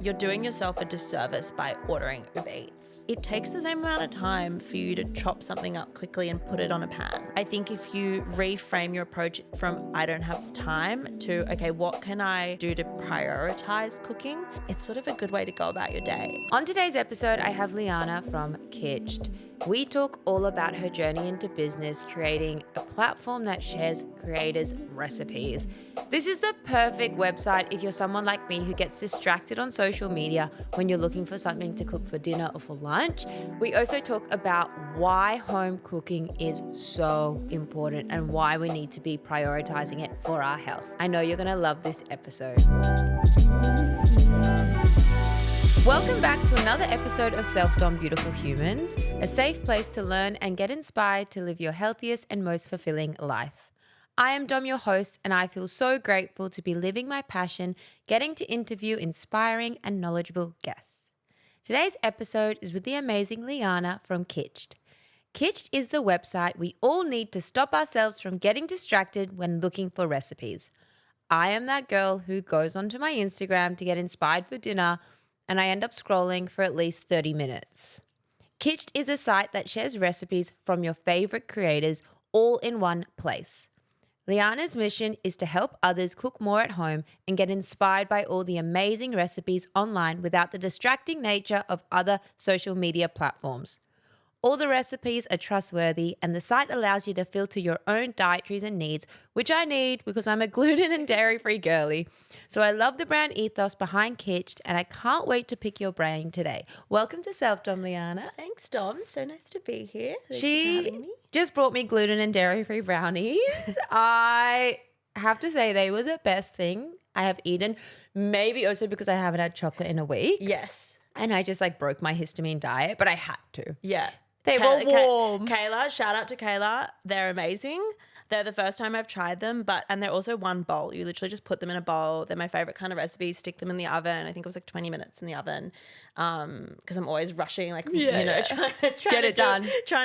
you're doing yourself a disservice by ordering Uber Eats. It takes the same amount of time for you to chop something up quickly and put it on a pan. I think if you reframe your approach from I don't have time to, okay, what can I do to prioritize cooking? It's sort of a good way to go about your day. On today's episode, I have Lianna from Kitched. We talk all about her journey into business, creating a platform that shares creators' recipes. This is the perfect website if you're someone like me who gets distracted on social media when you're looking for something to cook for dinner or for lunch. We also talk about why home cooking is so important and why we need to be prioritizing it for our health. I know you're going to love this episode. Welcome back to another episode of Self-Dom Beautiful Humans, a safe place to learn and get inspired to live your healthiest and most fulfilling life. I am Dom, your host, and I feel so grateful to be living my passion, getting to interview inspiring and knowledgeable guests. Today's episode is with the amazing Lianna from Kitched. Kitched is the website we all need to stop ourselves from getting distracted when looking for recipes. I am that girl who goes onto my Instagram to get inspired for dinner, and I end up scrolling for at least 30 minutes. Kitched is a site that shares recipes from your favorite creators all in one place. Lianna's mission is to help others cook more at home and get inspired by all the amazing recipes online without the distracting nature of other social media platforms. All the recipes are trustworthy, and the site allows you to filter your own dietaries and needs, which I need because I'm a gluten and dairy-free girly. So I love the brand ethos behind Kitched, and I can't wait to pick your brain today. Welcome to Self-Dom, Lianna. Thanks, Dom. So nice to be here. Thank you for She having me. just brought me gluten and dairy-free brownies. I have to say they were the best thing I have eaten, maybe also because I haven't had chocolate in a week. Yes. And I just broke my histamine diet, but I had to. Yeah. They were warm. Kayla, shout out to Kayla. They're amazing. They're the first time I've tried them, and they're also one bowl. You literally just put them in a bowl. They're my favorite kind of recipe. Stick them in the oven. I think it was 20 minutes in the oven because I'm always rushing, trying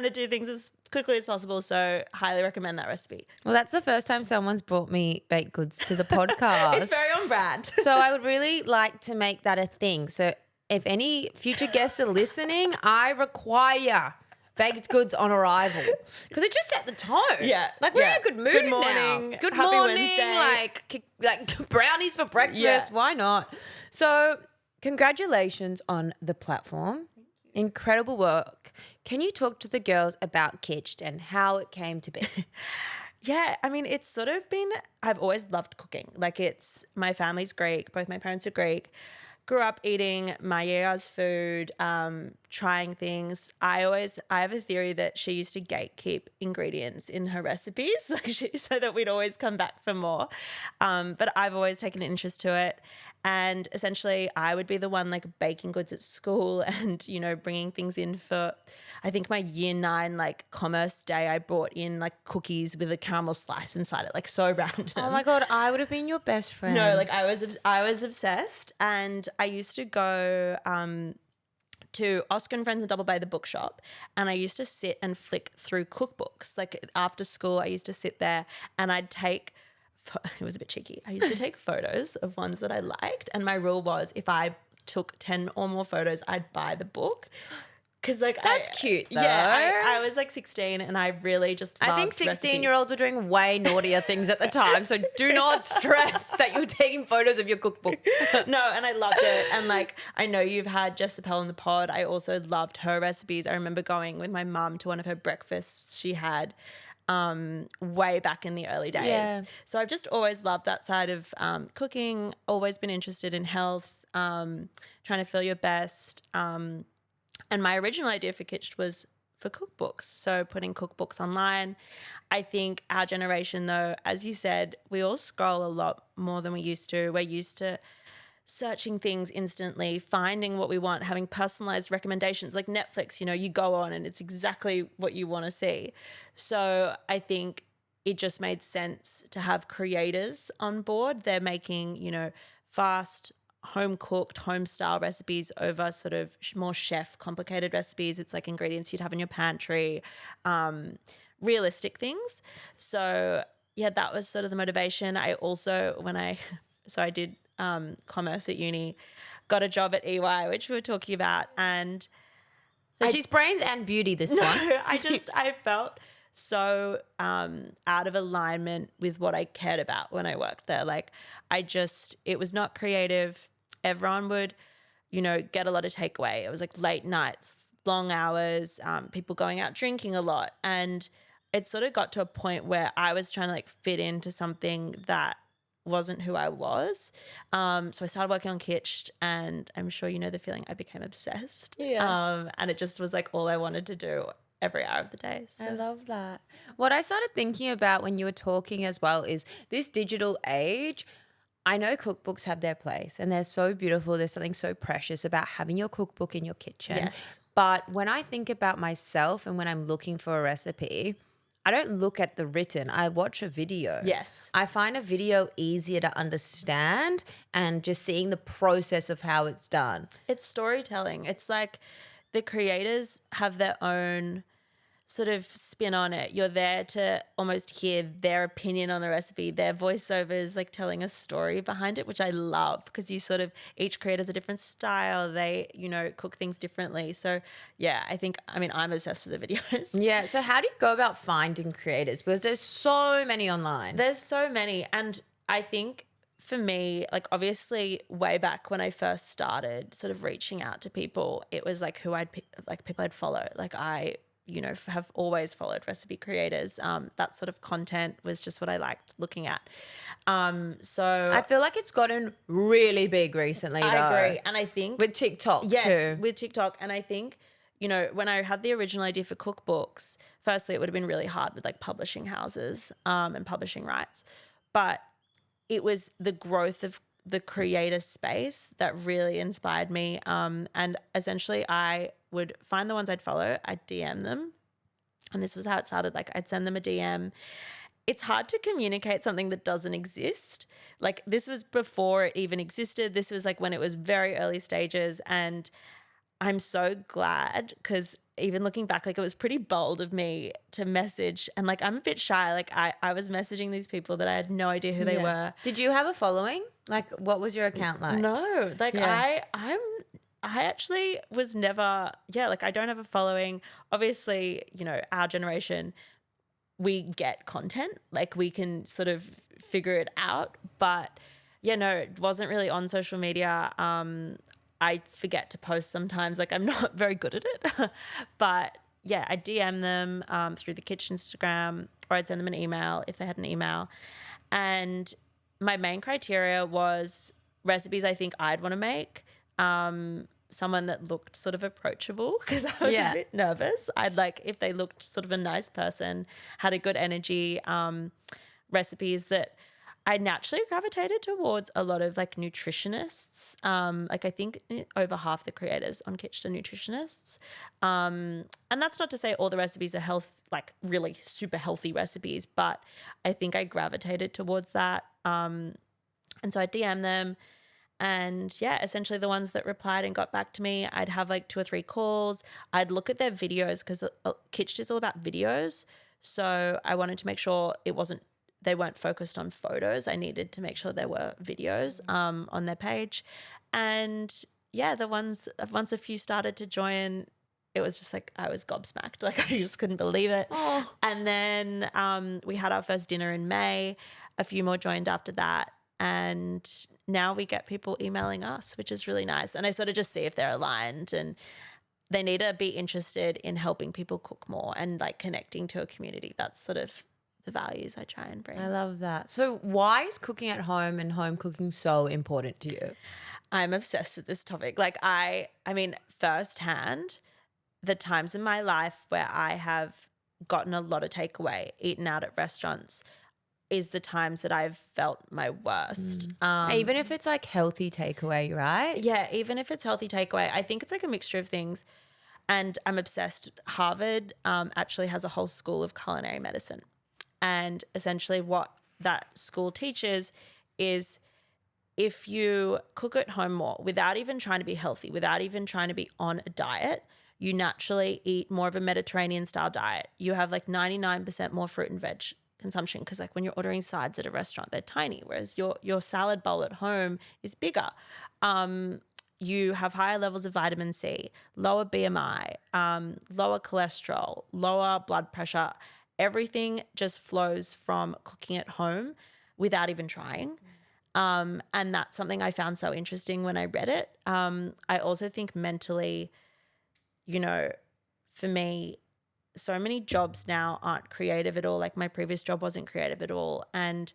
to do things as quickly as possible. So highly recommend that recipe. Well, that's the first time someone's brought me baked goods to the podcast. It's very on brand. So I would really like to make that a thing. So if any future guests are listening, I require baked goods on arrival because it just set the tone. Yeah, we're in a good mood. Good morning. Now. Good Happy morning. Wednesday. Like brownies for breakfast. Yeah. Why not? So congratulations on the platform. Incredible work. Can you talk to the girls about Kitched and how it came to be? Yeah, I mean, it's sort of been, I've always loved cooking. My family's Greek. Both my parents are Greek. Grew up eating my yaya's food, trying things. I have a theory that she used to gatekeep ingredients in her recipes, so that we'd always come back for more. But I've always taken an interest to it. And essentially I would be the one baking goods at school and, bringing things in for, I think my year 9, commerce day, I brought in cookies with a caramel slice inside it, so random. Oh my God, I would have been your best friend. No, I was obsessed, and I used to go to Oscar and Friends and Double Bay, the bookshop, and I used to sit and flick through cookbooks. After school, I used to sit there and I'd take, it was a bit cheeky, I used to take photos of ones that I liked, and my rule was if I took 10 or more photos, I'd buy the book. Because that's cute though. Yeah, I was 16 and I really just loved I think 16-year-olds were doing way naughtier things at the time. So do not stress that you're taking photos of your cookbook. No, and I loved it. And I know you've had Jess Appel in the pod. I also loved her recipes. I remember going with my mum to one of her breakfasts she had way back in the early days. Yeah. So I've just always loved that side of cooking, always been interested in health, trying to feel your best. And my original idea for Kitched was for cookbooks. So putting cookbooks online. I think our generation though, as you said, we all scroll a lot more than we used to. We're used to searching things instantly, finding what we want, having personalized recommendations like Netflix, you go on and it's exactly what you want to see. So I think it just made sense to have creators on board. They're making, fast, home-cooked, home-style recipes over sort of more chef complicated recipes. It's ingredients you'd have in your pantry, realistic things. So yeah, that was sort of the motivation. I also, I did commerce at uni, got a job at EY, which we were talking about. And So she's brains and beauty, this one. I felt so out of alignment with what I cared about when I worked there. Like it was not creative. Everyone would, get a lot of takeaway. It was like late nights, long hours, people going out drinking a lot. And it sort of got to a point where I was trying to like fit into something that wasn't who I was. So I started working on Kitched, and I'm sure you know the feeling. I became obsessed. Yeah. And it just was like all I wanted to do every hour of the day. So. I love that. What I started thinking about when you were talking as well is this digital age. I know cookbooks have their place and they're so beautiful. There's something so precious about having your cookbook in your kitchen. Yes. But when I think about myself and when I'm looking for a recipe, I don't look at the written. I watch a video. Yes. I find a video easier to understand and just seeing the process of how it's done. It's storytelling. It's like the creators have their own sort of spin on it. You're there to almost hear their opinion on the recipe. Their voiceover is like telling a story behind it, which I love because each creator has a different style. They, cook things differently. So yeah, I'm obsessed with the videos. Yeah. So how do you go about finding creators? Because there's so many online. There's so many. And I think for me, like obviously way back when I first started sort of reaching out to people, it was like people I'd follow. Like I have always followed recipe creators. That sort of content was just what I liked looking at. So I feel like it's gotten really big recently. I agree. And I think with TikTok yes, too. with TikTok. And I think, when I had the original idea for cookbooks, firstly, it would have been really hard with like publishing houses and publishing rights. But it was the growth of the creator space that really inspired me. And essentially I would find the ones I'd follow, I'd DM them. And this was how it started. Like I'd send them a DM. It's hard to communicate something that doesn't exist. Like this was before it even existed. This was like when it was very early stages. And I'm so glad because even looking back, like it was pretty bold of me to message. And like I'm a bit shy. Like I was messaging these people that I had no idea who they were. Did you have a following? Like what was your account like? No, like Yeah. I actually was never, like I don't have a following. Obviously, our generation, we get content, like we can sort of figure it out. But it wasn't really on social media. I forget to post sometimes, like I'm not very good at it. But yeah, I DM them through the Kitchen Instagram, or I'd send them an email if they had an email. And my main criteria was recipes I think I'd want to make. Someone that looked sort of approachable because I was a bit nervous. I'd like if they looked sort of a nice person, had a good energy, recipes that I naturally gravitated towards a lot of like nutritionists. Like I think over half the creators on Kitched are nutritionists. And that's not to say all the recipes are like really super healthy recipes, but I think I gravitated towards that. And so I DM them. And yeah, essentially the ones that replied and got back to me, I'd have like 2 or 3 calls. I'd look at their videos because Kitched is all about videos. So I wanted to make sure they weren't focused on photos. I needed to make sure there were videos on their page. And yeah, once a few started to join, it was just like I was gobsmacked. Like I just couldn't believe it. Oh. And then we had our first dinner in May. A few more joined after that. And now we get people emailing us, which is really nice. And I sort of just see if they're aligned and they need to be interested in helping people cook more and like connecting to a community. That's sort of the values I try and bring. I love that. So why is cooking at home and home cooking so important to you? I'm obsessed with this topic. Like I mean, firsthand, the times in my life where I have gotten a lot of takeaway, eaten out at restaurants, is the times that I've felt my worst. Even if it's like healthy takeaway, right? Yeah, even if it's healthy takeaway. I think it's like a mixture of things. And I'm obsessed. Harvard actually has a whole school of culinary medicine. And essentially what that school teaches is if you cook at home more without even trying to be healthy, without even trying to be on a diet, you naturally eat more of a Mediterranean style diet. You have like 99% more fruit and veg consumption because like when you're ordering sides at a restaurant, they're tiny, whereas your salad bowl at home is bigger. you have higher levels of vitamin C, lower BMI, lower cholesterol, lower blood pressure. Everything just flows from cooking at home without even trying. And that's something I found so interesting when I read it. I also think mentally, you know, for me, so many jobs now aren't creative at all. Like my previous job wasn't creative at all. And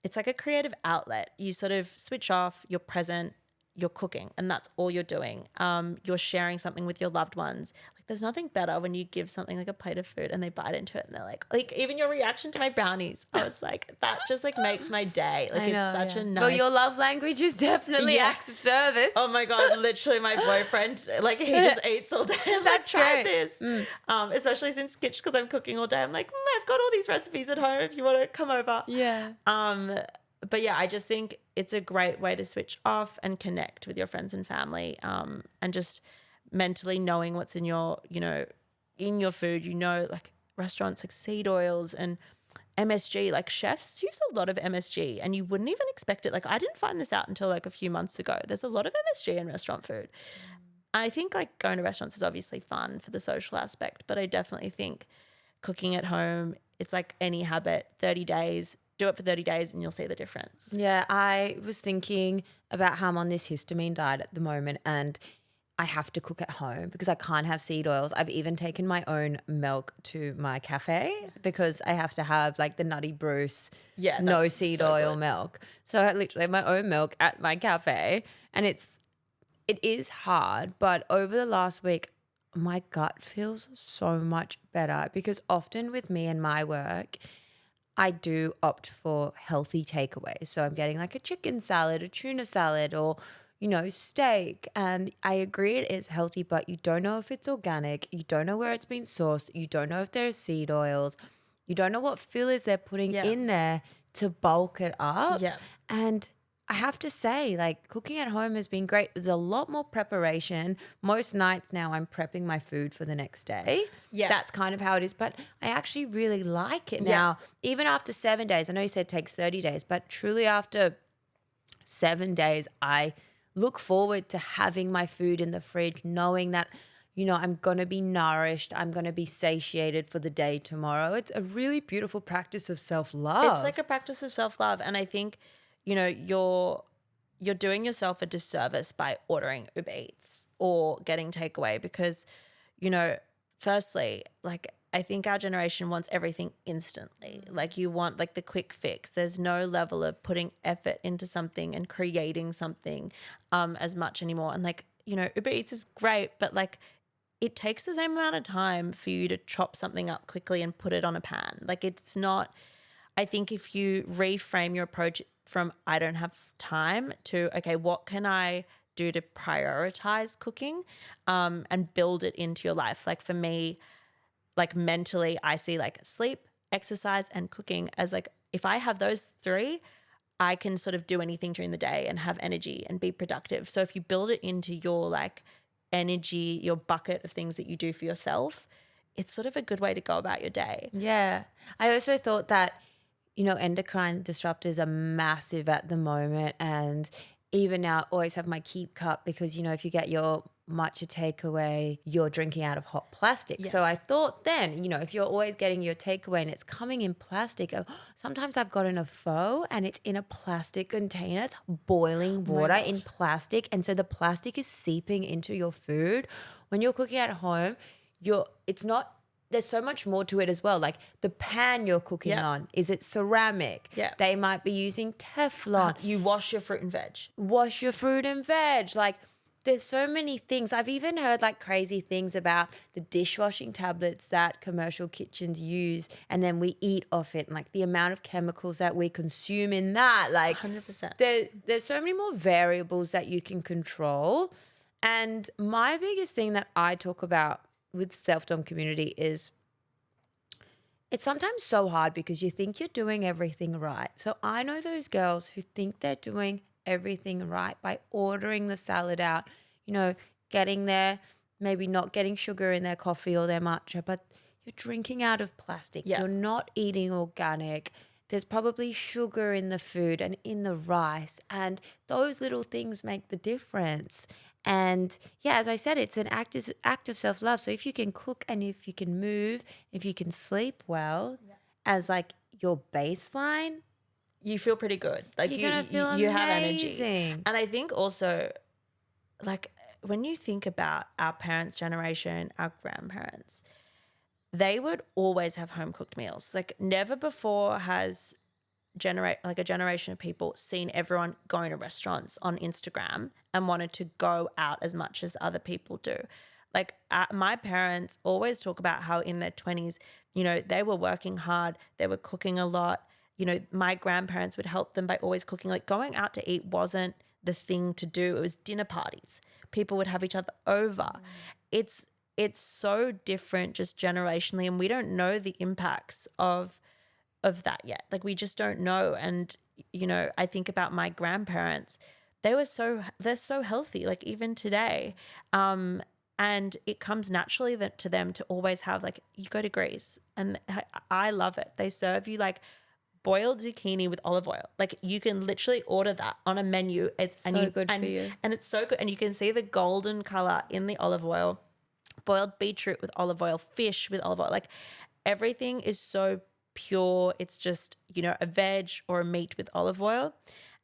it's like a creative outlet. You sort of switch off, you're present, you're cooking, and that's all you're doing. You're sharing something with your loved ones. Like there's nothing better when you give something like a plate of food and they bite into it and they're like even your reaction to my brownies, I was like, that just like makes my day. Like it's such a nice. Well, your love language is definitely acts of service. Oh my God, literally my boyfriend, like he just eats all day. I'm like, try this. Especially since Kitched, because I'm cooking all day. I'm like, I've got all these recipes at home if you want to come over. Yeah. But yeah, I just think it's a great way to switch off and connect with your friends and family, and just mentally knowing what's in your, in your food. Like restaurants like seed oils and MSG, like chefs use a lot of MSG and you wouldn't even expect it. Like I didn't find this out until like a few months ago. There's a lot of MSG in restaurant food. I think like going to restaurants is obviously fun for the social aspect, but I definitely think cooking at home, it's like any habit, 30 days, do it for 30 days and you'll see the difference. Yeah, I was thinking about how I'm on this histamine diet at the moment and I have to cook at home because I can't have seed oils. I've even taken my own milk to my cafe because I have to have like the Nutty Bruce, no seed oil milk. So I literally have my own milk at my cafe and it is hard, but over the last week, my gut feels so much better because often with me and my work, I do opt for healthy takeaways. So I'm getting like a chicken salad, a tuna salad, or, steak. And I agree it is healthy, but you don't know if it's organic. You don't know where it's been sourced. You don't know if there's seed oils. You don't know what fillers they're putting in there to bulk it up. Yeah. And I have to say, like, cooking at home has been great. There's a lot more preparation. Most nights now I'm prepping my food for the next day. Yeah. That's kind of how it is. But I actually really like it now. Even after 7 days, I know you said it takes 30 days, but truly after 7 days, I look forward to having my food in the fridge, knowing that, I'm going to be nourished. I'm going to be satiated for the day tomorrow. It's a really beautiful practice of self-love. It's like a practice of self-love. And I think, you're doing yourself a disservice by ordering Uber Eats or getting takeaway because, firstly, like I think our generation wants everything instantly. Like you want like the quick fix. There's no level of putting effort into something and creating something as much anymore. And like, Uber Eats is great, but like it takes the same amount of time for you to chop something up quickly and put it on a pan. Like it's not, I think if you reframe your approach from I don't have time to, okay, what can I do to prioritize cooking and build it into your life? Like for me, like mentally, I see like sleep, exercise, and cooking as like, if I have those three, I can sort of do anything during the day and have energy and be productive. So if you build it into your like energy, your bucket of things that you do for yourself, it's sort of a good way to go about your day. Yeah. I also thought that, endocrine disruptors are massive at the moment. And even now I always have my keep cup because, if you get your matcha takeaway, you're drinking out of hot plastic. Yes. So I thought then, if you're always getting your takeaway and it's coming in plastic, sometimes I've gotten a pho and it's in a plastic container. It's boiling water in plastic. And so the plastic is seeping into your food. When you're cooking at home, there's so much more to it as well. Like the pan you're cooking on, is it ceramic? Yeah. They might be using Teflon. You wash your fruit and veg. Wash your fruit and veg. Like there's so many things. I've even heard like crazy things about the dishwashing tablets that commercial kitchens use and then we eat off it and like the amount of chemicals that we consume in that. Like 100%. There's so many more variables that you can control. And my biggest thing that I talk about with self-dom community is it's sometimes so hard because you think you're doing everything right. So I know those girls who think they're doing everything right by ordering the salad out, getting there, maybe not getting sugar in their coffee or their matcha, but you're drinking out of plastic. Yeah. You're not eating organic. There's probably sugar in the food and in the rice, and those little things make the difference. And yeah, as I said, it's an act of self-love. So if you can cook and if you can move, if you can sleep well as like your baseline, You feel pretty good. Like you're going to feel you have energy. amazing. And I think also, like, when you think about our parents' generation, our grandparents, they would always have home cooked meals. Like, never before has a generation of people seen everyone going to restaurants on Instagram and wanted to go out as much as other people do. Like, my parents always talk about how in their 20s, you know, they were working hard, they were cooking a lot. You know, my grandparents would help them by always cooking. Like, going out to eat wasn't the thing to do. It was dinner parties. People would have each other over. It's so different just generationally, and we don't know the impacts of that yet. Like, we just don't know. And, you know, I think about my grandparents, they're so healthy, like even today. And it comes naturally to them to always have, like, you go to Greece and I love it. They serve you like boiled zucchini with olive oil. Like, you can literally order that on a menu. It's Good for you. And it's so good. And you can see the golden color in the olive oil, boiled beetroot with olive oil, fish with olive oil. Like, everything is so pure. It's just, you know, a veg or a meat with olive oil.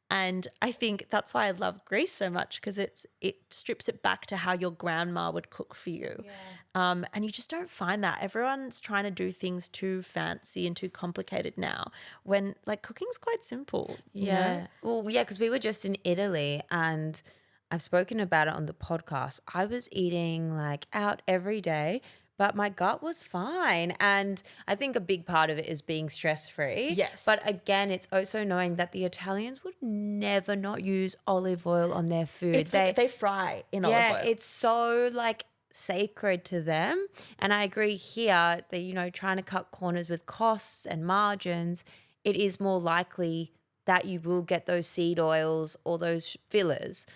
And I think that's why I love Greece so much, because it strips it back to how your grandma would cook for you. Yeah. And you just don't find that. Everyone's trying to do things too fancy and too complicated now, when like cooking's quite simple. Yeah. You know? Well, yeah, because we were just in Italy and I've spoken about it on the podcast. I was eating like out every day, but my gut was fine. And I think a big part of it is being stress-free. Yes. But again, it's also knowing that the Italians would never not use olive oil on their food. It's like they fry in olive oil. Yeah, it's so like sacred to them. And I agree here that, you know, trying to cut corners with costs and margins, it is more likely that you will get those seed oils or those fillers.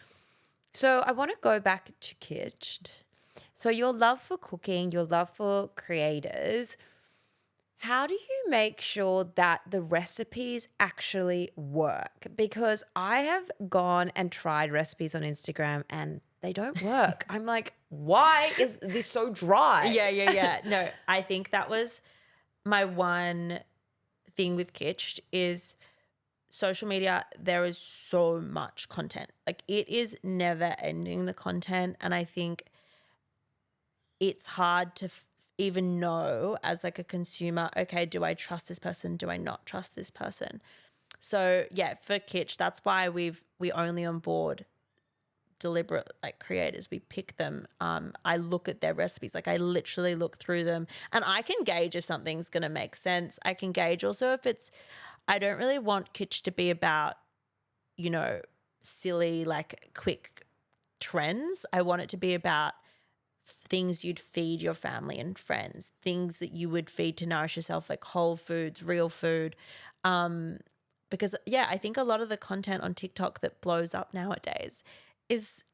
So I want to go back to Kitched. So your love for cooking, your love for creators, how do you make sure that the recipes actually work? Because I have gone and tried recipes on Instagram and they don't work. I'm like, why is this so dry? Yeah. No, I think that was my one thing with Kitched is social media. There is so much content. Like, it is never ending, the content. And I think it's hard to even know as like a consumer, okay, do I trust this person? Do I not trust this person? So yeah, for Kitsch, that's why we only onboard deliberate like creators. We pick them. I look at their recipes. Like, I literally look through them and I can gauge if something's going to make sense. I can gauge also if I don't really want Kitsch to be about, you know, silly, like quick trends. I want it to be about things you'd feed your family and friends, things that you would feed to nourish yourself, like whole foods, real food. Because yeah, I think a lot of the content on TikTok that blows up nowadays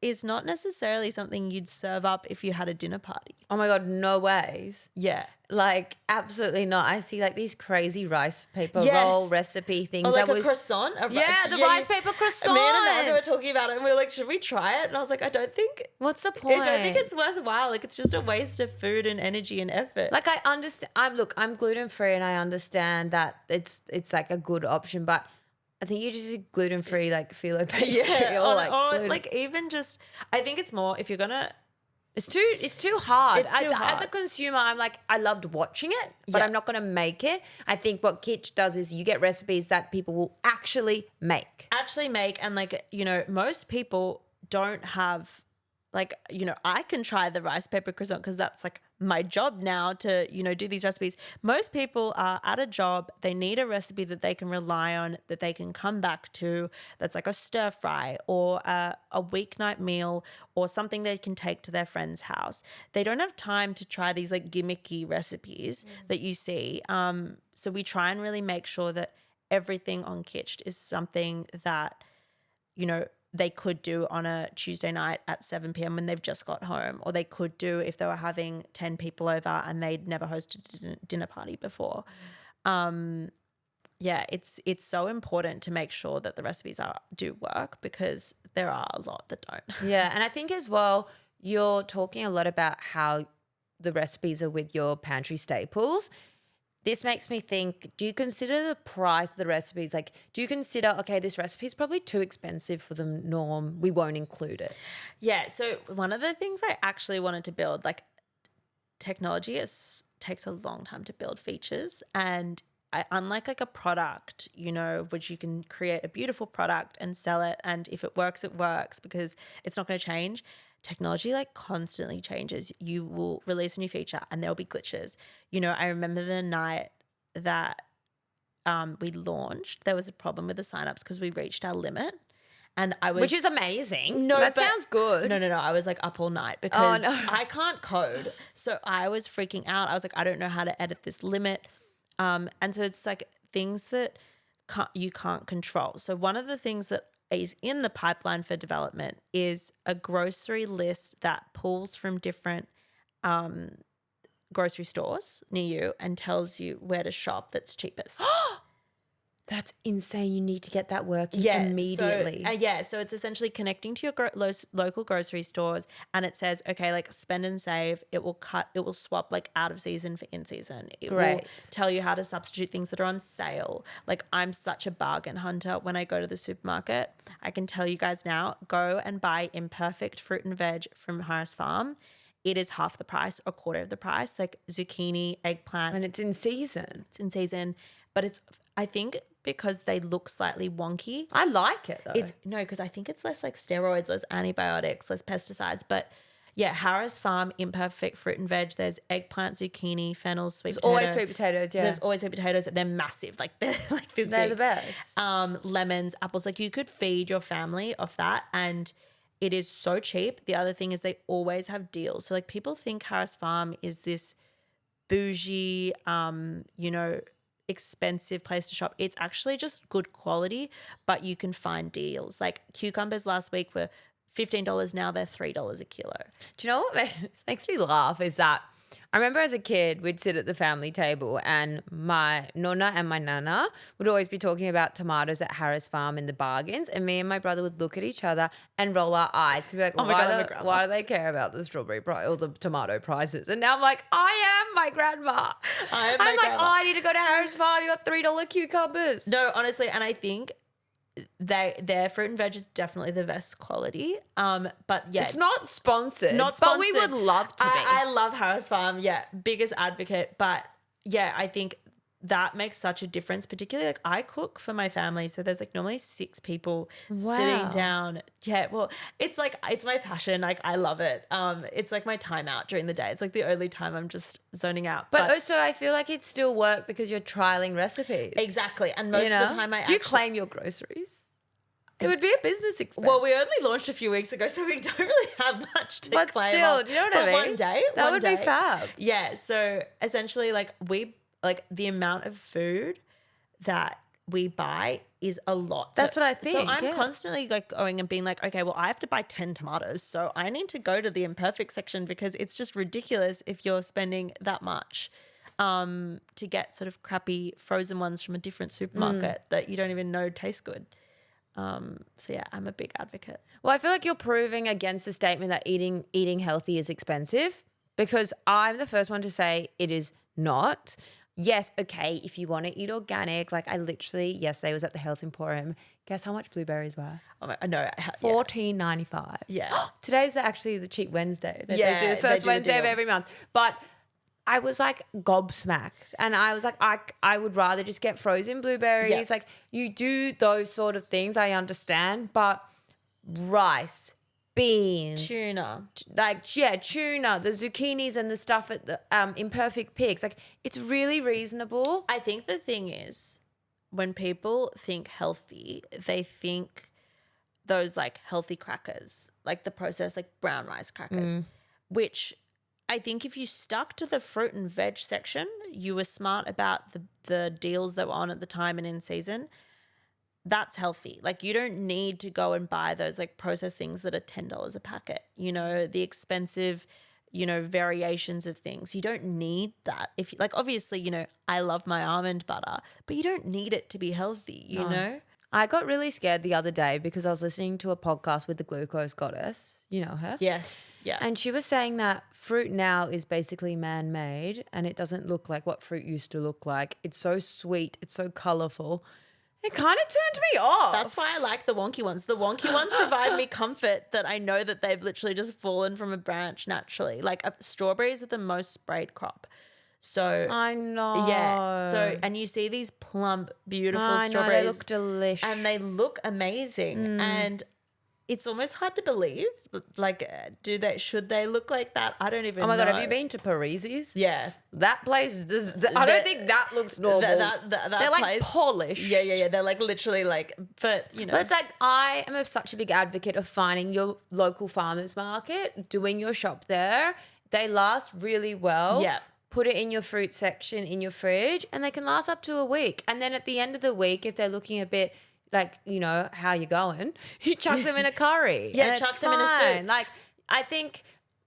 is not necessarily something you'd serve up if you had a dinner party. Oh my God, no ways. Yeah. Like, absolutely not. I see like these crazy rice paper Yes. roll recipe things. Or like a croissant. Yeah, the rice paper croissant. Me and Amanda were talking about it and we were like, should we try it? And I was like, I don't think What's the point? I don't think it's worthwhile. Like, it's just a waste of food and energy and effort. Like, I understand. I'm gluten free and I understand that it's like a good option, but I think you just eat gluten free like phyllo pastry or gluten. like even just, I think it's more if you're gonna. It's too hard. It's too hard. As a consumer, I'm like, I loved watching it, but Yeah. I'm not going to make it. I think what Kitsch does is you get recipes that people will actually make. And like, you know, most people don't have, like, you know, I can try the rice paper croissant because that's like my job now to, you know, do these recipes. Most people are at a job, they need a recipe that they can rely on, that they can come back to, that's like a stir fry or a weeknight meal or something they can take to their friend's house. They don't have time to try these like gimmicky recipes that you see. So we try and really make sure that everything on Kitched is something that, you know, they could do on a Tuesday night at 7 p.m. when they've just got home, or they could do if they were having 10 people over and they'd never hosted a dinner party before. yeah, it's so important to make sure that the recipes do work, because there are a lot that don't. Yeah, and I think as well, you're talking a lot about how the recipes are with your pantry staples. This makes me think, do you consider the price of the recipes? Like, do you consider, okay, this recipe is probably too expensive for the norm, we won't include it? Yeah, so one of the things I actually wanted to build, like, technology takes a long time to build features, and unlike like a product, which you can create a beautiful product and sell it, and if it works because it's not going to change. Technology like constantly changes. You will release a new feature and there'll be glitches. I remember the night that we launched, there was a problem with the signups because we reached our limit. And Which is amazing. No, that but sounds good. No. I was like up all night because I can't code. So I was freaking out. I was like, I don't know how to edit this limit. And so it's like things that you can't control. So one of the things that is in the pipeline for development is a grocery list that pulls from different grocery stores near you and tells you where to shop that's cheapest. That's insane. You need to get that working immediately. So it's essentially connecting to your local grocery stores, and it says, okay, like spend and save. It will swap like out of season for in season. It will tell you how to substitute things that are on sale. Like, I'm such a bargain hunter. When I go to the supermarket, I can tell you guys now, go and buy imperfect fruit and veg from Harris Farm. It is half the price or quarter of the price, like zucchini, eggplant. And it's in season. But I think because they look slightly wonky. I like it though. Because I think it's less like steroids, less antibiotics, less pesticides. But yeah, Harris Farm, imperfect fruit and veg. There's eggplant, zucchini, fennel, sweet potato. Always sweet potatoes, yeah. There's always sweet potatoes. They're massive. Like, they're like this They're big. the best. Lemons, apples. Like, you could feed your family off that, and it is so cheap. The other thing is they always have deals. So like, people think Harris Farm is this bougie, expensive place to shop. It's actually just good quality, but you can find deals. Like, cucumbers last week were $15. Now they're $3 a kilo. Do you know what makes me laugh is that I remember as a kid, we'd sit at the family table and my nonna and my nana would always be talking about tomatoes at Harris Farm in the bargains, and me and my brother would look at each other and roll our eyes to be like, why do they care about the strawberry price or the tomato prices? And now I'm like, I am my grandma. I'm like, grandma. I need to go to Harris Farm. You got $3 cucumbers. No, honestly, and I think their fruit and veg is definitely the best quality. But yeah, it's not sponsored, but we would love to be. I love Harris Farm. Yeah, biggest advocate. But yeah, I think that makes such a difference. Particularly, like, I cook for my family, so there's like normally 6 people sitting down. Yeah, well, it's my passion. Like, I love it. It's like my time out during the day. It's like the only time I'm just zoning out. But also, I feel like it still work because you're trialing recipes. Exactly, and most of the time do you claim your groceries? It would be a business expense. Well, we only launched a few weeks ago, so we don't really have much to claim. But still, do you know what I mean? One day. That would be fab. Yeah, so essentially, like, the amount of food that we buy is a lot. That's what I think. So I'm constantly like going and being like, okay, well, I have to buy 10 tomatoes, so I need to go to the imperfect section because it's just ridiculous if you're spending that much to get sort of crappy frozen ones from a different supermarket that you don't even know taste good. So yeah, I'm a big advocate. Well, I feel like you're proving against the statement that eating healthy is expensive, because I'm the first one to say it is not. Yes, okay, if you want to eat organic, like I literally yesterday was at the Health Emporium. Guess how much blueberries were? Oh my, no, $14.95. Yeah. Today's actually the cheap Wednesday. They do the they first do the Wednesday of deal. every month. But I was like gobsmacked, and I was like, I would rather just get frozen blueberries. Yeah. Like, you do those sort of things, I understand, but rice, beans, Tuna, tuna, the zucchinis and the stuff at the Imperfect Pigs, like, it's really reasonable. I think the thing is, when people think healthy, they think those like healthy crackers, like the processed like brown rice crackers, which I think if you stuck to the fruit and veg section, you were smart about the deals that were on at the time and in season, that's healthy. Like, you don't need to go and buy those like processed things that are $10 a packet. The expensive variations of things. You don't need that. If like, obviously, I love my almond butter, but you don't need it to be healthy, you know? I got really scared the other day because I was listening to a podcast with the glucose goddess. You know her? Yes. Yeah. And she was saying that fruit now is basically man-made and it doesn't look like what fruit used to look like. It's so sweet. It's so colourful. It kind of turned me off. That's why I like the wonky ones. The wonky ones provide me comfort that I know that they've literally just fallen from a branch naturally. Like strawberries are the most sprayed crop. So I know. yeah. So and you see these plump, beautiful I know, strawberries. they look delicious. And they look amazing. And it's almost hard to believe. Like, should they look like that? I don't even know. Oh my God, have you been to Parisi's? Yeah. That place, I don't think that looks normal. That They're like place, polished. Yeah. They're like literally like, but But it's like I am such a big advocate of finding your local farmers market, doing your shop there. They last really well. Yeah. Put it in your fruit section in your fridge and they can last up to a week. And then at the end of the week, if they're looking a bit like, how you going, you chuck them in a curry. Yeah, and chuck them in a soup. Like, I think,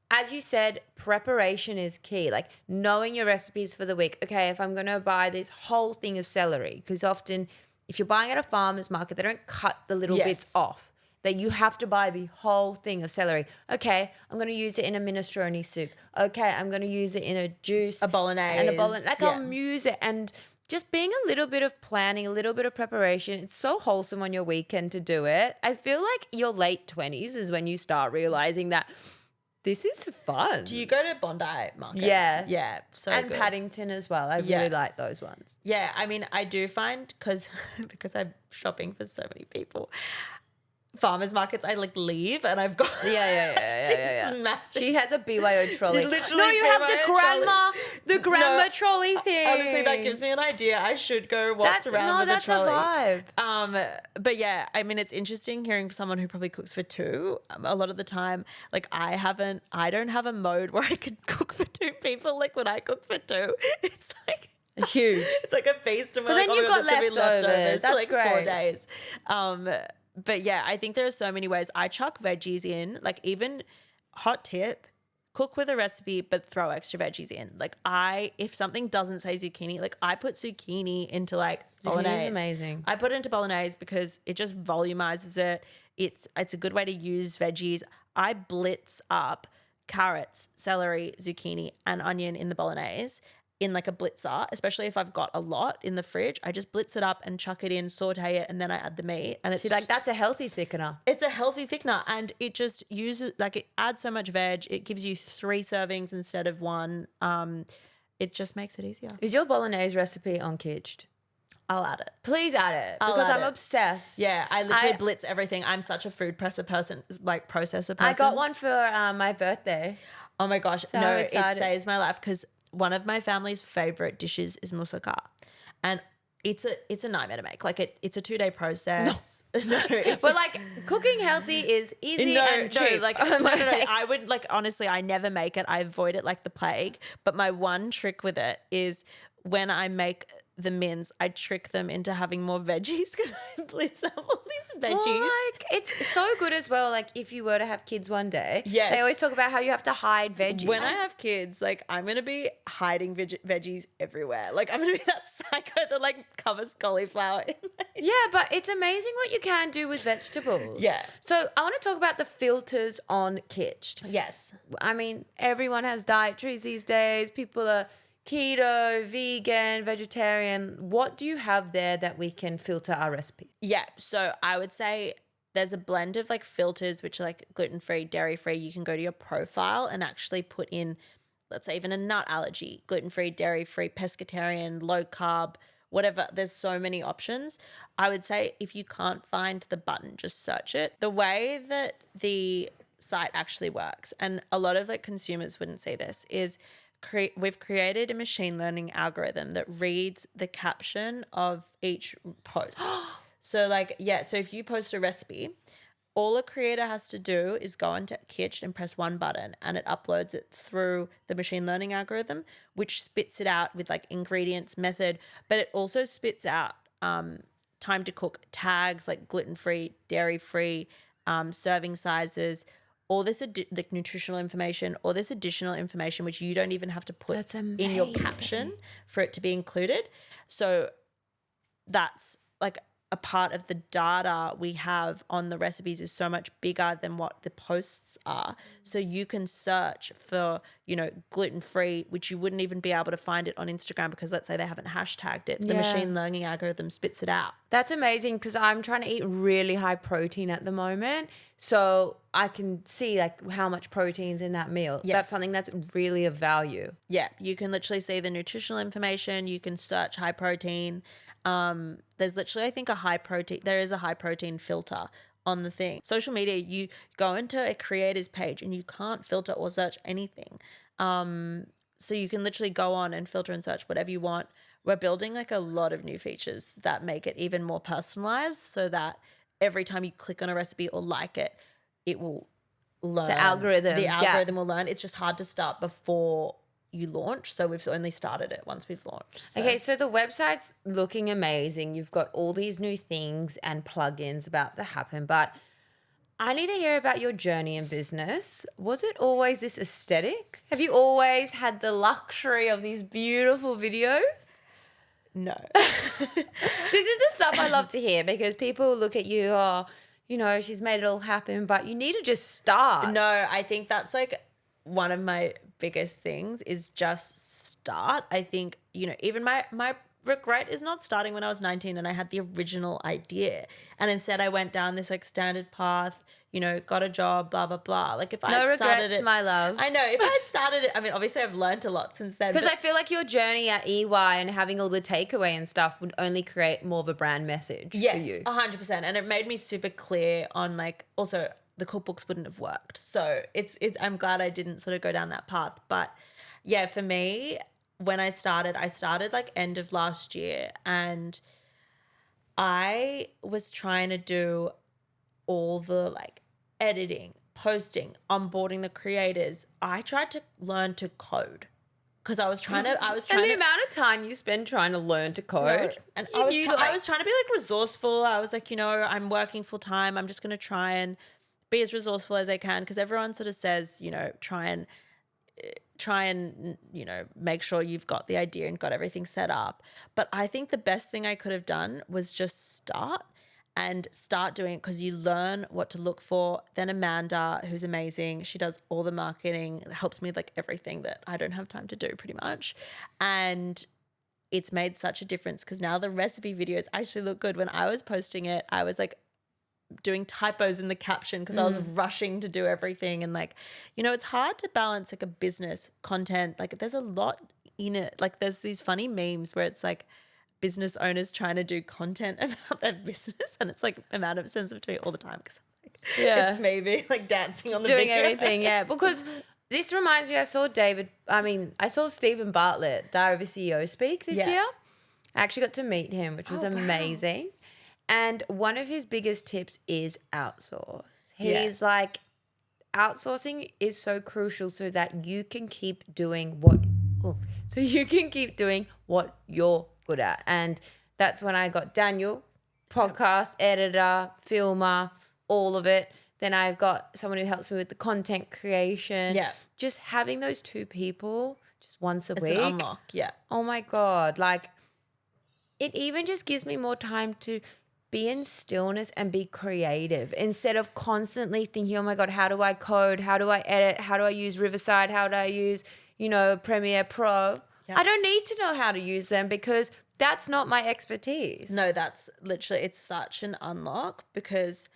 as you said, preparation is key. Like knowing your recipes for the week. Okay, if I'm going to buy this whole thing of celery, because often if you're buying at a farmer's market, they don't cut the little bits off. That you have to buy the whole thing of celery. Okay, I'm going to use it in a minestrone soup. Okay, I'm going to use it in a juice. A bolognese. And a bolognese. Like I'll use it. And just being a little bit of planning, a little bit of preparation, it's so wholesome on your weekend to do it. I feel like your late 20s is when you start realizing that this is fun. Do you go to Bondi markets? Yeah. Yeah, so and good. Paddington as well. I really like those ones. Yeah, I mean, I do find, because I'm shopping for so many people, farmers markets, I like leave and I've got Yeah. massive. She has a BYO trolley. Literally No, you have the grandma No, trolley thing. Honestly, that gives me an idea. I should go waltz around with that's a trolley. a vibe. But yeah, I mean, it's interesting hearing from someone who probably cooks for two. A lot of the time, like I don't have a mode where I could cook for two people. Like when I cook for two, it's like huge. It's like a feast, and we're But like, then you've got leftovers. for That's like great. 4 days. But yeah, I think there are so many ways. I chuck veggies in, like even hot tip, cook with a recipe, but throw extra veggies in. Like if something doesn't say zucchini, like I put zucchini into like bolognese. Amazing. I put it into bolognese because it just volumizes it. It's a good way to use veggies. I blitz up carrots, celery, zucchini, and onion in the bolognese in like a blitzer, especially if I've got a lot in the fridge. I just blitz it up and chuck it in, saute it, and then I add the meat. And it's Like that's a healthy thickener. It's a healthy thickener, and it just it adds so much veg. It gives you 3 servings instead of 1. It just makes it easier. Is your bolognese recipe on Kitched? I'll add it. Please add it because I'm obsessed. Yeah, I literally blitz everything. I'm such a food processor person. I got one for my birthday. Oh my gosh. So no, excited. it saves my life because one of my family's favorite dishes is moussaka. And it's a nightmare to make. Like it's a 2-day process. No, but like cooking healthy is easy and cheap. No, I would honestly, I never make it. I avoid it like the plague. But my one trick with it is when I make the mince, I trick them into having more veggies because I blitz up all these veggies. Well, like it's so good as well. Like if you were to have kids one day, yes, they always talk about how you have to hide veggies. When I have kids, like I'm gonna be hiding veggies everywhere. Like I'm gonna be that psycho that like covers cauliflower. Yeah, but it's amazing what you can do with vegetables. Yeah. So I want to talk about the filters on Kitched. Yes. I mean, everyone has dietaries these days. People are keto, vegan, vegetarian. What do you have there that we can filter our recipe? Yeah. So I would say there's a blend of like filters, which are like gluten-free, dairy-free. You can go to your profile and actually put in, let's say, even a nut allergy, gluten-free, dairy-free, pescatarian, low carb, whatever. There's so many options. I would say if you can't find the button, just search it. The way that the site actually works, and a lot of like consumers wouldn't see this, is we've created a machine learning algorithm that reads the caption of each post. So if you post a recipe, all a creator has to do is go into Kitched and press one button and it uploads it through the machine learning algorithm, which spits it out with like ingredients, method, but it also spits out time to cook, tags like gluten-free, dairy-free, serving sizes, all this like nutritional information, all this additional information, which you don't even have to put That's in your caption amazing. for it to be included. So that's like a part of the data we have on the recipes is so much bigger than what the posts are. So you can search for, gluten-free, which you wouldn't even be able to find it on Instagram because let's say they haven't hashtagged it. The machine learning algorithm spits it out. That's amazing because I'm trying to eat really high protein at the moment. So I can see like how much protein's in that meal. Yes. That's something that's really of value. Yeah, you can literally see the nutritional information. You can search high protein. There's literally, I think, there is a high protein filter on the thing. Social media, you go into a creator's page and you can't filter or search anything. So you can literally go on and filter and search whatever you want. We're building like a lot of new features that make it even more personalized so that every time you click on a recipe or like it, it will learn. The algorithm will learn. It's just hard to start before you launch. So we've only started it once we've launched. So. Okay, so the website's looking amazing. You've got all these new things and plugins about to happen, but I need to hear about your journey in business. Was it always this aesthetic? Have you always had the luxury of these beautiful videos? No. This is the stuff I love to hear because people look at you, she's made it all happen, but you need to just start. No, I think that's like one of my biggest things is just start. I think, even my regret is not starting when I was 19 and I had the original idea. And instead I went down this like standard path, got a job, blah, blah, blah. Like if I had started it. My love. I know. If I had started it, I mean, obviously I've learned a lot since then. Because I feel like your journey at EY and having all the takeaway and stuff would only create more of a brand message for you. Yes, 100%. And it made me super clear on like, also the cookbooks wouldn't have worked. So I'm glad I didn't sort of go down that path. But yeah, for me, when I started like end of last year and I was trying to do all the like editing, posting, onboarding the creators. I tried to learn to code because I was trying to. And the amount of time you spend trying to learn to code. And I was trying to be like resourceful. I was like, I'm working full time. I'm just going to try and be as resourceful as I can because everyone sort of says, try and make sure you've got the idea and got everything set up. But I think the best thing I could have done was just start doing it because you learn what to look for. Then Amanda, who's amazing, she does all the marketing, helps me with like everything that I don't have time to do pretty much. And it's made such a difference because now the recipe videos actually look good. When I was posting it, I was like doing typos in the caption because I was rushing to do everything. And like, it's hard to balance like a business content. Like there's a lot in it. Like there's these funny memes where it's like business owners trying to do content about their business. And it's like Amanda sends it to me all the time because it's maybe like dancing on the doing video. Everything. Yeah. Because this reminds me, I saw Stephen Bartlett, Diary of a CEO, speak this year. I actually got to meet him, which was amazing. Wow. And one of his biggest tips is outsource. He's like, outsourcing is so crucial so that you can keep doing what you're good at. And that's when I got Daniel, podcast editor, filmer, all of it. Then I've got someone who helps me with the content creation. Yeah. Just having those two people just once a week. It's an unlock, yeah. Oh my God. Like, it even just gives me more time to be in stillness and be creative instead of constantly thinking, oh my God, how do I code? How do I edit? How do I use Riverside? How do I use, Premiere Pro? Yep. I don't need to know how to use them because that's not my expertise. No, that's literally, it's such an unlock because,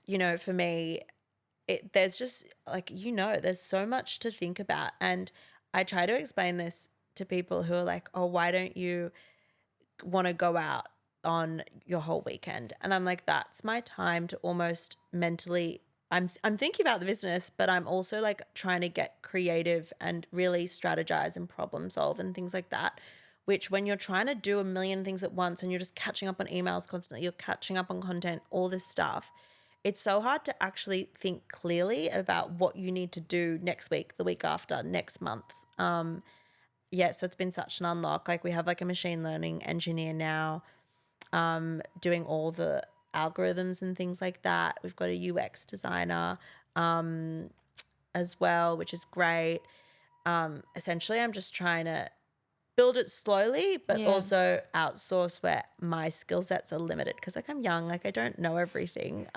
for me, there's just like, there's so much to think about. And I try to explain this to people who are like, oh, why don't you want to go out on your whole weekend? And I'm like, that's my time to almost mentally, I'm thinking about the business, but I'm also like trying to get creative and really strategize and problem solve and things like that, which when you're trying to do a million things at once and you're just catching up on emails constantly, you're catching up on content, all this stuff, it's so hard to actually think clearly about what you need to do next week, the week after, next month. So it's been such an unlock. Like we have like a machine learning engineer now doing all the algorithms and things like that. We've got a UX designer. as well, which is great. Essentially, I'm just trying to build it slowly, but also outsource where my skill sets are limited because like I'm young, like I don't know everything.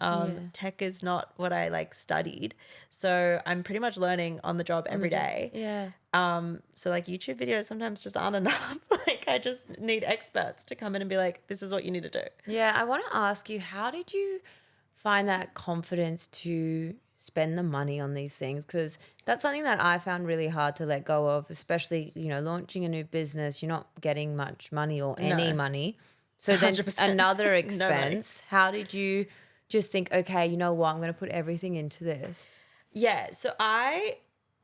Tech is not what I like studied. So I'm pretty much learning on the job every day. Yeah. So like YouTube videos sometimes just aren't enough. Like I just need experts to come in and be like, this is what you need to do. Yeah, I want to ask you, how did you find that confidence to spend the money on these things? Because that's something that I found really hard to let go of, especially, you know, launching a new business, you're not getting much money or any money. So then 100%. another No money. expense. How did you just think, okay, you know what, I'm going to put everything into this? Yeah, so I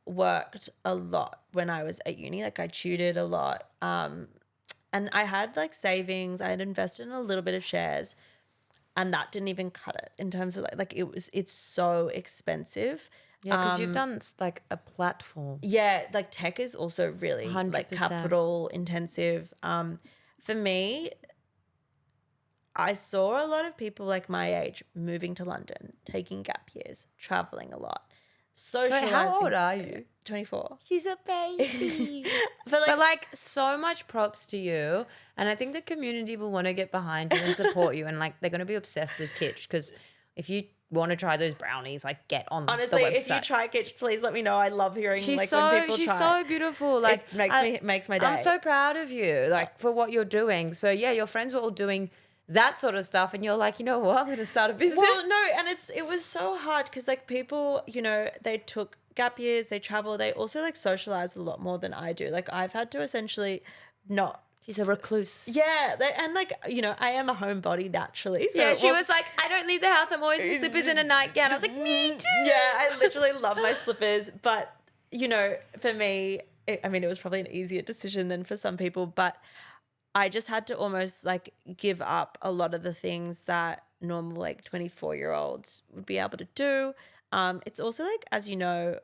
worked a lot when I was at uni. Like I tutored a lot. And I had like savings. I had invested in a little bit of shares, and that didn't even cut it in terms of like it's so expensive. Yeah, because you've done like a platform. Yeah, like tech is also really like 100%. capital intensive. For me, I saw a lot of people like my age moving to London, taking gap years, traveling a lot, socializing. How old are you? 24. She's a baby. But But like so much props to you. And I think the community will want to get behind you and support you. And like they're going to be obsessed with Kitched because if you want to try those brownies, like get on honestly, the website. if you try Kitched, please let me know. I love hearing She's like so, when people she's try. so beautiful. Like It makes my day. I'm so proud of you, like for what you're doing. So yeah, your friends were all doing that sort of stuff, and you're like, you know what, I'm going to start a business. Well, no, and it was so hard because like people, you know, they took gap years, they travel, they also like socialize a lot more than I do. Like I've had to essentially not. She's a recluse. Yeah, and like, you know, I am a homebody naturally. So Yeah, she was like, I don't leave the house. I'm always in slippers and a nightgown. I was like, me too. Yeah, I literally love my slippers. But, you know, for me, it was probably an easier decision than for some people. But I just had to almost like give up a lot of the things that normal like 24-year-olds would be able to do. It's also like, as you know,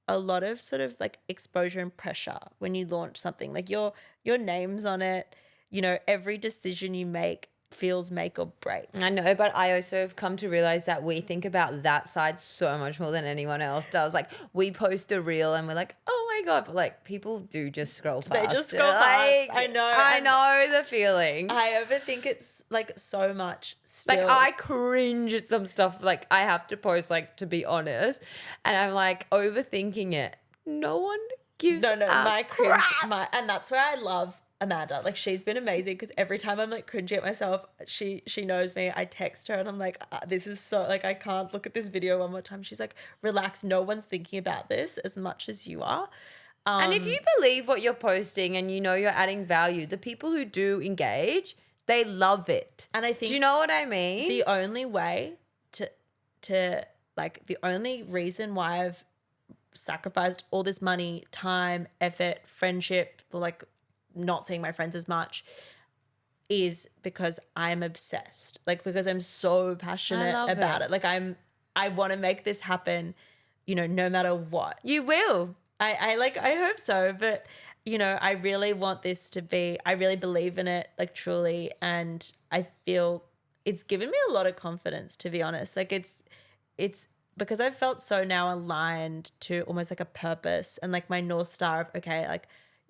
a lot of sort of like exposure and pressure when you launch something. Like your name's on it. You know, every decision you make feels make or break. I know, but I also have come to realize that we think about that side so much more than anyone else does. Like we post a reel and we're like, oh my God, but like people do just scroll past. They just scroll past. I know. I know the feeling. I overthink it's like so much still. Like I cringe at some stuff like I have to post, like, to be honest. And I'm like overthinking it. No one gives my cringe, crap. and that's where I love Amanda. Like she's been amazing because every time I'm like cringing at myself, she knows me. I text her and I'm like, this is so like I can't look at this video one more time. She's like, relax, no one's thinking about this as much as you are. And if you believe what you're posting and you know you're adding value, the people who do engage, they love it. And I think, do you know what I mean? The only way to like the only reason why I've sacrificed all this money, time, effort, friendship, or like not seeing my friends as much is because I'm obsessed. Like because I'm so passionate about it. Like I want to make this happen, you know, no matter what. You will. I hope so, but you know, I really want this to be, I really believe in it, like truly, and I feel it's given me a lot of confidence, to be honest. Like it's because I've felt so now aligned to almost like a purpose and like my North Star of, okay, like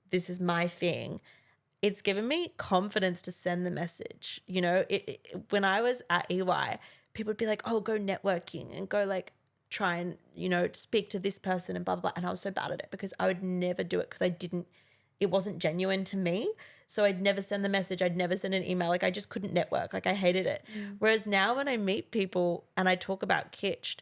this is my thing. It's given me confidence to send the message. You know, when I was at EY, people would be like, oh, go networking and go like try and, you know, speak to this person and blah, blah, blah. And I was so bad at it because I would never do it because it wasn't genuine to me. So I'd never send the message. I'd never send an email. Like I just couldn't network. Like I hated it. Whereas now when I meet people and I talk about Kitched,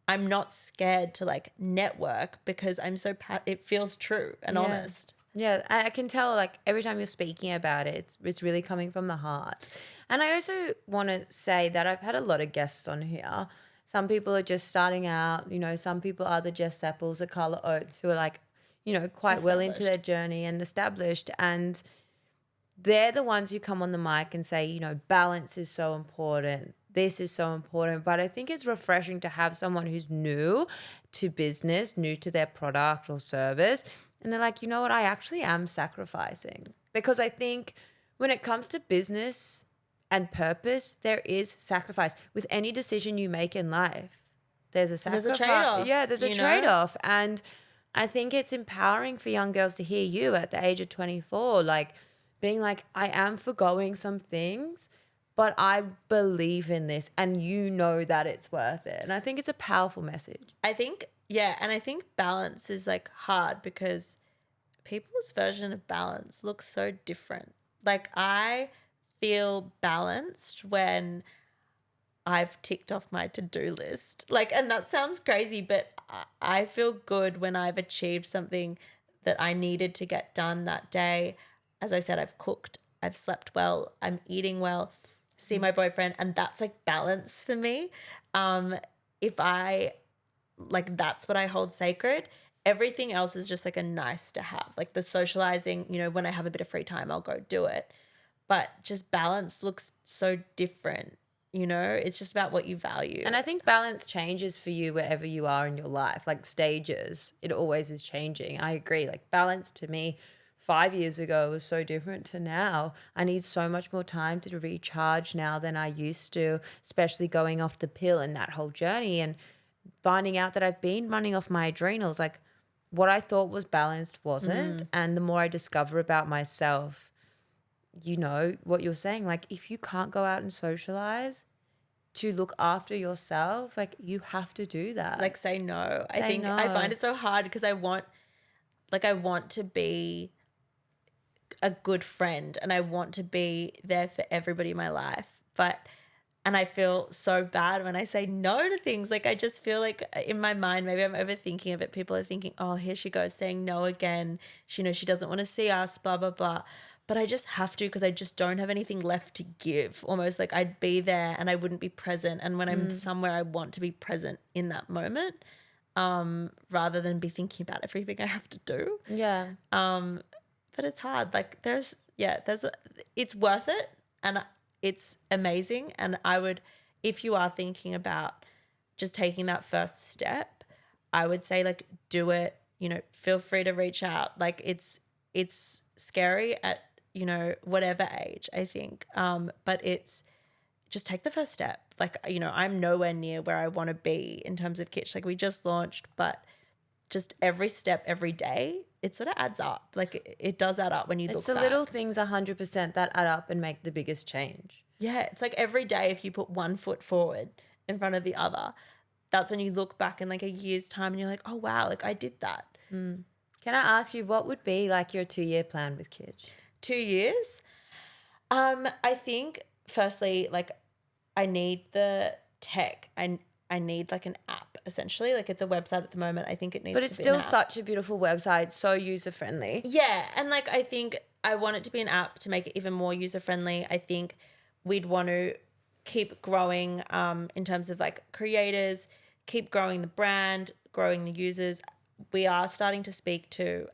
I'm not scared to like network because I'm so, it feels true and honest. Yeah, I can tell like every time you're speaking about it, it's really coming from the heart. And I also want to say that I've had a lot of guests on here. Some people are just starting out, you know, some people are the Jess Sapples, the Carla Oates, who are like, you know, quite well into their journey and established. And they're the ones who come on the mic and say, you know, balance is so important. This is so important. But I think it's refreshing to have someone who's new to business, new to their product or service. And they're like, you know what, I actually am sacrificing. Because I think when it comes to business and purpose, there is sacrifice with any decision you make in life. there's a sacrifice. There's a trade-off. Yeah, there's a trade-off. And I think it's empowering for young girls to hear you at the age of 24, like being like, I am forgoing some things, but I believe in this and you know that it's worth it. And I think it's a powerful message. I think, yeah, and I think balance is like hard because people's version of balance looks so different. Like I feel balanced when I've ticked off my to-do list. Like, and that sounds crazy, but I feel good when I've achieved something that I needed to get done that day. As I said, I've cooked, I've slept well, I'm eating well, see my boyfriend, and that's like balance for me. If I, like, that's what I hold sacred. Everything else is just like a nice to have. Like the socializing, you know, when I have a bit of free time, I'll go do it. But just balance looks so different. You know, it's just about what you value. And I think balance changes for you wherever you are in your life, like stages. It always is changing. I agree. Like balance to me 5 years ago was so different to now. I need so much more time to recharge now than I used to, especially going off the pill and that whole journey and finding out that I've been running off my adrenals. Like what I thought was balanced wasn't. And the more I discover about myself, you know, what you're saying, like if you can't go out and socialize to look after yourself, like you have to do that. Like say no. I think I find it so hard because I want to be a good friend and I want to be there for everybody in my life. And I feel so bad when I say no to things. Like I just feel like in my mind, maybe I'm overthinking of it. People are thinking, oh, here she goes saying no again. She knows she doesn't want to see us, blah, blah, blah. But I just have to because I just don't have anything left to give. Almost like I'd be there and I wouldn't be present. And when I'm somewhere, I want to be present in that moment rather than be thinking about everything I have to do. Yeah. But it's hard. Like it's worth it and it's amazing. And I would, if you are thinking about just taking that first step, I would say like do it, you know, feel free to reach out. Like it's scary at, you know, whatever age, I think. But it's just take the first step. Like, you know, I'm nowhere near where I want to be in terms of Kitched. Like we just launched, but just every step, every day, it sort of adds up. Like it does add up when you look back. It's the little things 100% that add up and make the biggest change. Yeah, it's like every day if you put one foot forward in front of the other, that's when you look back in like a year's time and you're like, oh, wow, like I did that. Can I ask you what would be like your 2-year plan with Kitched? 2 years? I think firstly, like I need the tech. I need like an app essentially. Like it's a website at the moment. I think it needs to be But it's still such a beautiful website, so user-friendly. Yeah, and like I think I want it to be an app to make it even more user-friendly. I think we'd want to keep growing in terms of like creators, keep growing the brand, growing the users. We are starting to speak to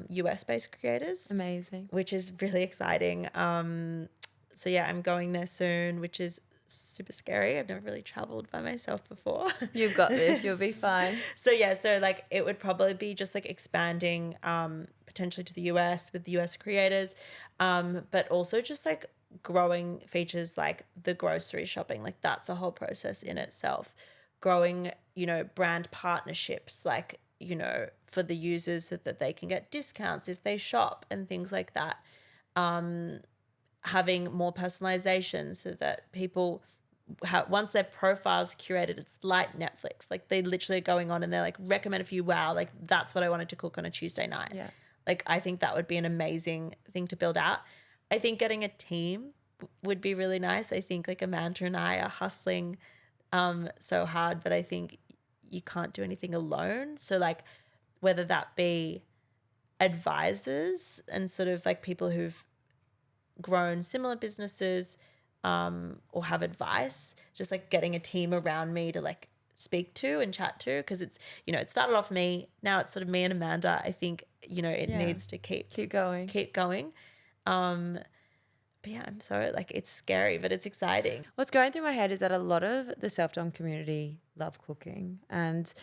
US-based creators. Amazing. Which is really exciting. So yeah, I'm going there soon, which is super scary. I've never really traveled by myself before. You've got this. You'll be fine. So yeah, so like it would probably be just like expanding potentially to the US with the US creators, but also just like growing features like the grocery shopping. Like that's a whole process in itself. Growing, you know, brand partnerships, like, you know, for the users so that they can get discounts if they shop and things like that. Having more personalization so that people, once their profile's curated, it's like Netflix. Like they literally are going on and they're like, recommend if you, wow, like that's what I wanted to cook on a Tuesday night. Yeah. Like I think that would be an amazing thing to build out. I think getting a team would be really nice. I think like Amanda and I are hustling so hard, but I think you can't do anything alone. So like whether that be advisors and sort of like people who've grown similar businesses or have advice, just like getting a team around me to like speak to and chat to, because it's, you know, it started off me, now it's sort of me and Amanda. I think, you know, it needs to keep going. But yeah, I'm so like, it's scary, but it's exciting. What's going through my head is that a lot of the self-dom community love cooking and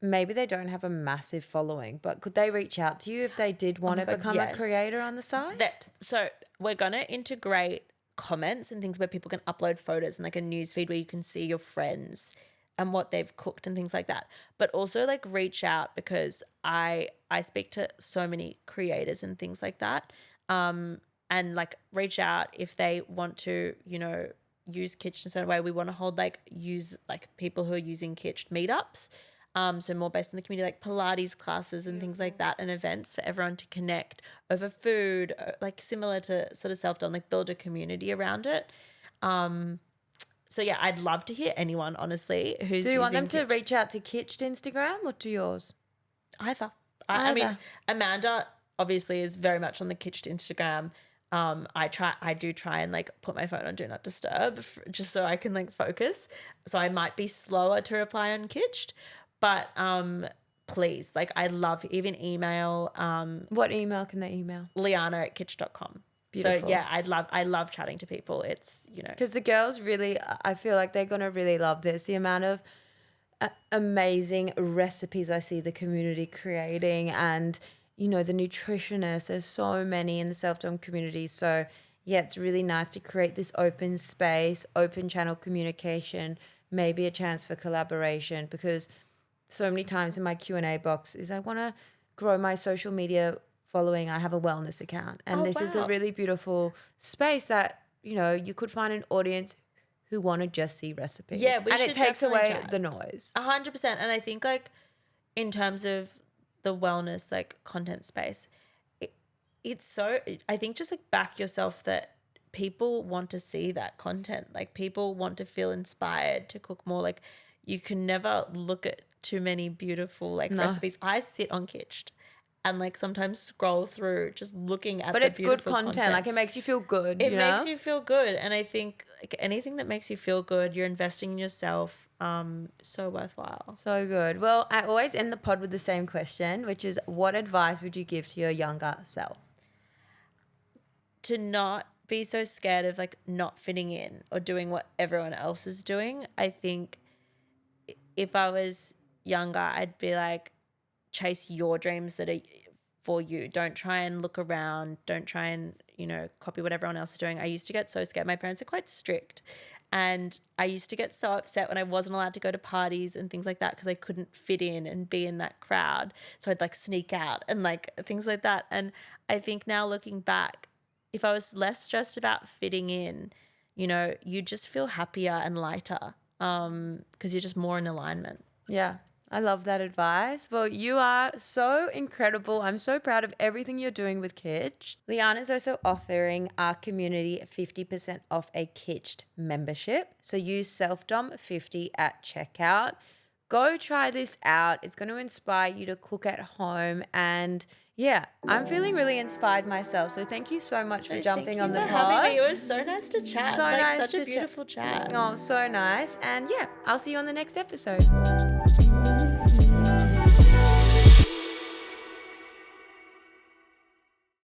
maybe they don't have a massive following, but could they reach out to you if they did want to become a creator on the site? So we're going to integrate comments and things where people can upload photos and like a newsfeed where you can see your friends and what they've cooked and things like that. But also like reach out, because I speak to so many creators and things like that. And like reach out if they want to, use Kitched in a certain way. We want to hold use people who are using Kitched meetups. So more based on the community, like Pilates classes and things like that, and events for everyone to connect over food, like similar to sort of self-done, like build a community around it. So yeah, I'd love to hear anyone, honestly, who's Do you want them using to reach out to Kitched Instagram or to yours? either. I mean, Either. Amanda obviously is very much on the Kitched Instagram. I do try and like put my phone on do not disturb just so I can like focus. So I might be slower to reply on Kitched, but please, like I love even email. What email can they email? Lianna@kitched.com. Beautiful. So yeah, I love chatting to people. It's, Because the girls really, I feel like they're going to really love this. The amount of amazing recipes I see the community creating, and, the nutritionists, there's so many in the self-dom community. So yeah, it's really nice to create this open space, open channel communication, maybe a chance for collaboration, because so many times in my Q&A box is I want to grow my social media following. I have a wellness account, and this is a wow. really beautiful space that, you could find an audience who want to just see recipes. Yeah, we and it should takes definitely away chat. the noise. 100%. And I think like in terms of the wellness like content space, it's so, I think just like back yourself that people want to see that content. Like people want to feel inspired to cook more. Like you can never look at too many beautiful like recipes. I sit on Kitched and like sometimes scroll through just looking at But the it's good beautiful content. Like it makes you feel good. It makes you feel good. And I think like anything that makes you feel good, you're investing in yourself, so worthwhile. So good. Well, I always end the pod with the same question, which is, what advice would you give to your younger self? To not be so scared of like not fitting in or doing what everyone else is doing. I think if I was younger, I'd be like, chase your dreams that are for you. Don't try and look around. Don't try and, copy what everyone else is doing. I used to get so scared. My parents are quite strict. And I used to get so upset when I wasn't allowed to go to parties and things like that because I couldn't fit in and be in that crowd. So I'd like sneak out and like things like that. And I think now looking back, if I was less stressed about fitting in, you just feel happier and lighter because you're just more in alignment. Yeah, I love that advice. Well, you are so incredible. I'm so proud of everything you're doing with Kitched. Lianna is also offering our community 50% off a Kitched membership. So use selfdom50 at checkout. Go try this out. It's going to inspire you to cook at home. And yeah, I'm feeling really inspired myself. So thank you so much for jumping on the pod. Having me. It was so nice to chat. So nice such to a beautiful chat. Oh, so nice. And yeah, I'll see you on the next episode.